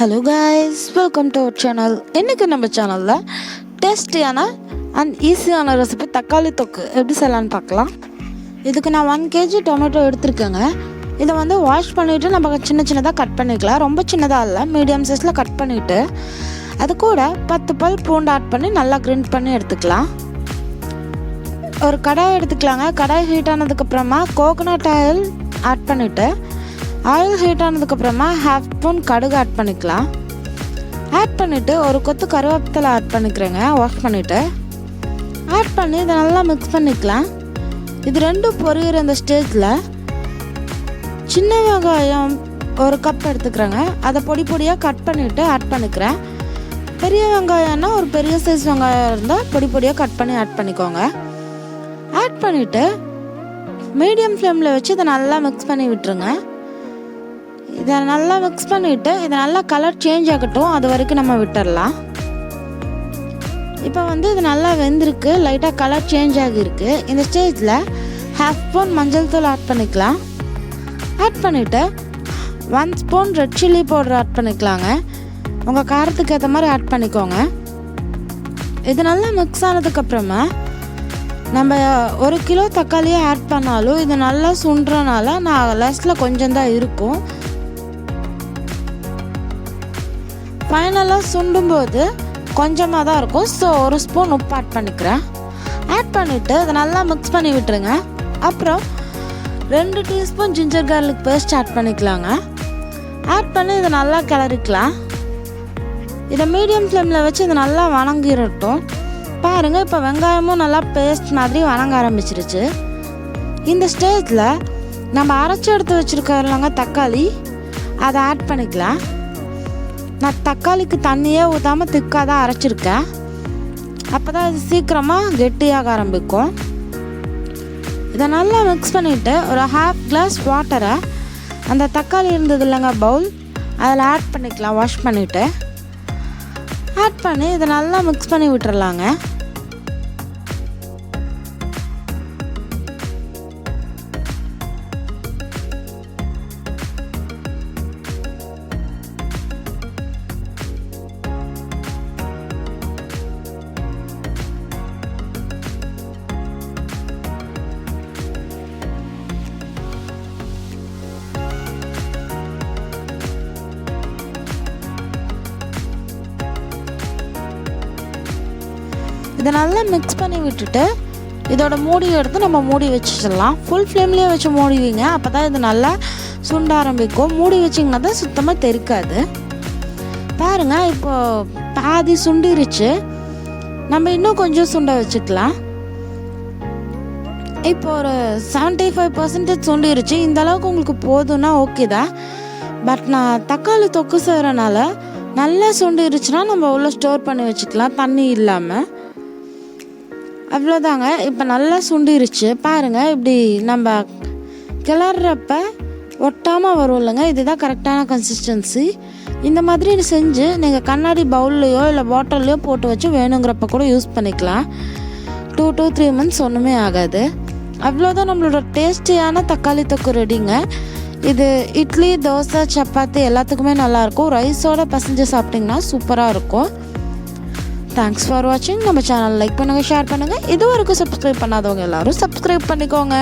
Hello guys, welcome to our channel. இன்றைக்கி நம்ம சேனலில் டேஸ்டியான அண்ட் ஈஸியான ரெசிபி தக்காளி தொக்கு எப்படி செய்யலான்னு பார்க்கலாம். இதுக்கு நான் 1 kg டொமேட்டோ எடுத்துருக்கேங்க. இதை வந்து வாஷ் பண்ணிவிட்டு நம்ம சின்ன சின்னதாக கட் பண்ணிக்கலாம். ரொம்ப சின்னதாக இல்லை, மீடியம் சைஸில் கட் பண்ணிவிட்டு அது கூட 10 பல் பூண்டு ஆட் பண்ணி நல்லா கிரைண்ட் பண்ணி எடுத்துக்கலாம். ஒரு கடாய் எடுத்துக்கலாங்க. கடாய் ஹீட் ஆனதுக்கப்புறமா கோகோனட் ஆயில் ஆட் பண்ணிவிட்டு ஆயில் ஹீட் ஆனதுக்கப்புறமா 1/2 ஸ்பூன் கடுகு ஆட் பண்ணிக்கலாம். ஆட் பண்ணிவிட்டு ஒரு கொத்து கருவேப்பிலை ஆட் பண்ணிக்கிறேங்க. வாஷ் பண்ணிவிட்டு ஆட் பண்ணி இதை நல்லா மிக்ஸ் பண்ணிக்கலாம். இது ரெண்டும் பொரியிற இந்த ஸ்டேஜில் சின்ன வெங்காயம் ஒரு கப் எடுத்துக்கிறேங்க. அதை பொடி பொடியாக கட் பண்ணிவிட்டு ஆட் பண்ணிக்கிறேன். பெரிய வெங்காயம்னா ஒரு பெரிய சைஸ் வெங்காயம் இருந்தால் பொடி பொடியாக கட் பண்ணி ஆட் பண்ணிக்கோங்க. ஆட் பண்ணிவிட்டு மீடியம் ஃப்ளேமில் வச்சு இதை நல்லா மிக்ஸ் பண்ணி விட்டுருங்க. இதை நல்லா மிக்ஸ் பண்ணிவிட்டு இதை நல்லா கலர் சேஞ்ச் ஆகட்டும், அது வரைக்கும் நம்ம விட்டுடலாம். இப்போ வந்து இது நல்லா வெந்திருக்கு, லைட்டாக கலர் சேஞ்ச் ஆகியிருக்கு. இந்த ஸ்டேஜில் 1/2 ஸ்பூன் மஞ்சள் தூள் ஆட் பண்ணிக்கலாம். ஆட் பண்ணிவிட்டு 1 spoon red chilli powder add பண்ணிக்கலாங்க. உங்கள் காரத்துக்கு ஏற்ற மாதிரி ஆட் பண்ணிக்கோங்க. இது நல்லா மிக்ஸ் ஆனதுக்கப்புறமா நம்ம 1 கிலோ தக்காளியை ஆட் பண்ணாலும் இது நல்லா சுண்டுறனால நான் லாஸ்ட்டில் கொஞ்சம் தான் இருக்கும். ஃபைனலாக சுண்டும்போது கொஞ்சமாக தான் இருக்கும். ஸோ 1 ஸ்பூன் உப்பு ஆட் பண்ணிக்கிறேன். ஆட் பண்ணிவிட்டு இதை நல்லா மிக்ஸ் பண்ணி விட்டுருங்க. அப்புறம் 2 teaspoon ginger garlic paste add பண்ணிக்கலாங்க. ஆட் பண்ணி இதை நல்லா கிளறிக்கலாம். இதை மீடியம் ஃப்ளேமில் வச்சு இதை நல்லா வணங்கிடட்டும். பாருங்கள், இப்போ வெங்காயமும் நல்லா பேஸ்ட் மாதிரி வணங்க ஆரம்பிச்சிருச்சு. இந்த ஸ்டேஜில் நம்ம அரைச்சி எடுத்து வச்சுருக்கோம்லங்க தக்காளி, அதை ஆட் பண்ணிக்கலாம். நான் தக்காளிக்கு தண்ணியே ஊற்றாமல் திக்காக தான் அரைச்சிருக்கேன். அப்போ தான் இது சீக்கிரமாக கெட்டியாக ஆரம்பிக்கும். இதை நல்லா மிக்ஸ் பண்ணிவிட்டு ஒரு 1/2 கிளாஸ் வாட்டரை அந்த தக்காளி இருந்தது இல்லைங்க பவுல், அதில் ஆட் பண்ணிக்கலாம். வாஷ் பண்ணிவிட்டு ஆட் பண்ணி இதை நல்லா மிக்ஸ் பண்ணி விட்டுறலாங்க. இதை நல்லா மிக்ஸ் பண்ணி விட்டுட்டு இதோட மூடி எடுத்து நம்ம மூடி வச்சிடலாம். ஃபுல் ஃப்ளேம்லேயே வச்சு மூடிவிங்க, அப்போ தான் இது நல்லா சுண்ட ஆரம்பிக்கும். மூடி வச்சிங்கன்னா தான் சுத்தமாக தெறிக்காது. பாருங்கள், இப்போது பாதி சுண்டிருச்சு. நம்ம இன்னும் கொஞ்சம் சுண்ட வச்சுக்கலாம். இப்போ ஒரு 75% சுண்டிருச்சு. இந்த அளவுக்கு உங்களுக்கு போதும்னா ஓகே தான். பட் நான் தக்காளி தொக்கு செய்கிறனால நல்லா சுண்டிருச்சுன்னா நம்ம உள்ள ஸ்டோர் பண்ணி வச்சுக்கலாம், தண்ணி இல்லாமல். அவ்வளோதாங்க. இப்போ நல்லா சுண்டிருச்சு. பாருங்கள், இப்படி நம்ம கிளறப்ப ஒட்டாமல் வரும் இல்லைங்க, இதுதான் கரெக்டான கன்சிஸ்டன்சி. இந்த மாதிரி செஞ்சு நீங்கள் கண்ணாடி பவுல்லையோ இல்லை பாட்டில்லையோ போட்டு வச்சு வேணுங்கிறப்ப கூட யூஸ் பண்ணிக்கலாம். 2 to 3 months ஒன்றுமே ஆகாது. அவ்வளோதான், நம்மளோட டேஸ்டியான தக்காளி தொக்கு ரெடிங்க. இது இட்லி, தோசை, சப்பாத்தி எல்லாத்துக்குமே நல்லாயிருக்கும். ரைஸோட பசஞ்சு சாப்பிட்டிங்கன்னா சூப்பராக இருக்கும். தேங்க்ஸ் ஃபார் வாட்சிங். நம்ம சேனல் லைக் பண்ணுங்கள், ஷேர் பண்ணுங்கள். இது வரைக்கும் சப்ஸ்கிரைப் பண்ணாதவங்க எல்லோரும் சப்ஸ்கிரைப் பண்ணிக்கோங்க.